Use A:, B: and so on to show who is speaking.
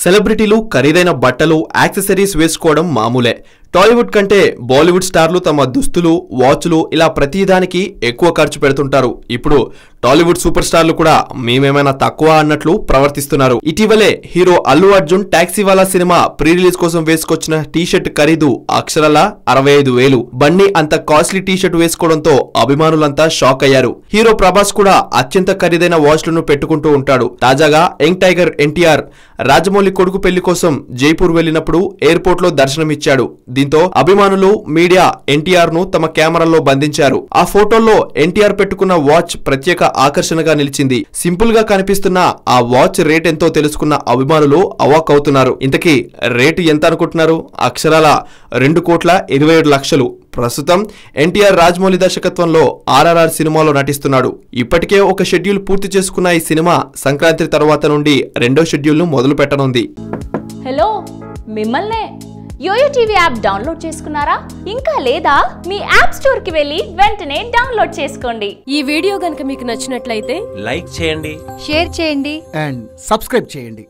A: సెలబ్రిటీలు ఖరీదైన బట్టలు యాక్సెసరీస్ వేసుకోవడం మామూలే. టాలీవుడ్ కంటే బాలీవుడ్ స్టార్లు తమ దుస్తులు, వాచ్లు ఇలా ప్రతిదానికి ఎక్కువ ఖర్చు పెడుతుంటారు. ఇప్పుడు టాలీవుడ్ సూపర్ స్టార్లు కూడా మేమేమైనా తక్కువ అన్నట్లు ప్రవర్తిస్తున్నారు. ఇటీవలే hero Allu Arjun Taxiwaala cinema pre release కోసం వేసుకొచ్చిన టీషర్ట్ ఖరీదు అక్షరాల 65,000. బన్నీ అంత కాస్ట్లీ టీషర్ట్ వేసుకోవడంతో అభిమానులంతా షాక్ అయ్యారు. హీరో ప్రభాస్ కూడా అత్యంత ఖరీదైన వాచ్లను పెట్టుకుంటూ ఉంటాడు. తాజాగా యంగ్ టైగర్ ఎన్టీఆర్ రాజమౌళి కొడుకు పెళ్లి కోసం జైపూర్ వెళ్లినప్పుడు ఎయిర్పోర్ట్ లో దర్శనమిచ్చాడు. దీంతో అభిమానులు, మీడియా ఎన్టీఆర్ ను తమ కెమెరాల్లో బంధించారు. ఆ ఫోటోల్లో ఎన్టీఆర్ పెట్టుకున్న వాచ్ ప్రత్యేక ఆకర్షణగా నిలిచింది. సింపుల్ గా కనిపిస్తున్న ఆ వాచ్ రేట్ ఎంతో తెలుసుకున్న అభిమానులు అవాక్ అవుతున్నారు. ఇంతకీ రేటు ఎంత అనుకుంటున్నారు? అక్షరాల 2,27,00,000. ప్రస్తుతం ఎన్టీఆర్ రాజమౌళి దర్శకత్వంలో RRR సినిమాలో నటిస్తున్నాడు. ఇప్పటికే ఒక షెడ్యూల్ పూర్తి చేసుకున్న ఈ సినిమా సంక్రాంతి తర్వాత నుండి రెండో షెడ్యూల్ ను మొదలు పెట్టనుంది.
B: హలో, మిమ్మల్నే యోయో టీవీ యాప్ డౌన్లోడ్ చేసుకున్నారా? ఇంకా లేదా? మీ యాప్ స్టోర్ కి వెళ్ళి వెంటనే డౌన్లోడ్ చేసుకోండి.
C: ఈ వీడియో గనుక మీకు నచ్చినట్లయితే
D: లైక్ చేయండి,
E: షేర్ చేయండి
F: అండ్ సబ్స్క్రైబ్ చేయండి.